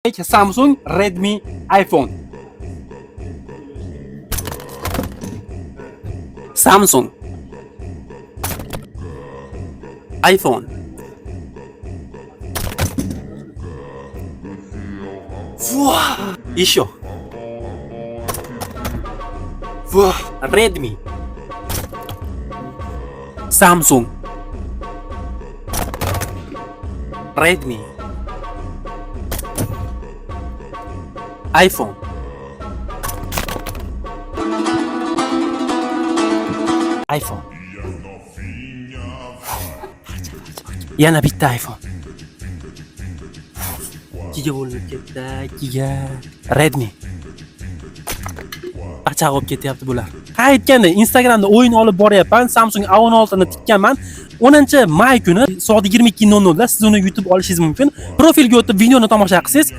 Samsung, Redmi, iPhone. Samsung, iPhone. Еще. Redmi, Samsung, Redmi, iPhone. iPhone. Yana bitta iPhone. Ikkiga bo'linib ketdi, ikkiga. Redmi. Achaq olib ketyapti bular. Ha aytganda Instagramda o'yin olib boryapman. Samsung A16 ni tikkanman. 10-may kuni soat 22:00 da siz uni yutib olishingiz mumkin. Profilga o'tib videoni tomosha qilsangiz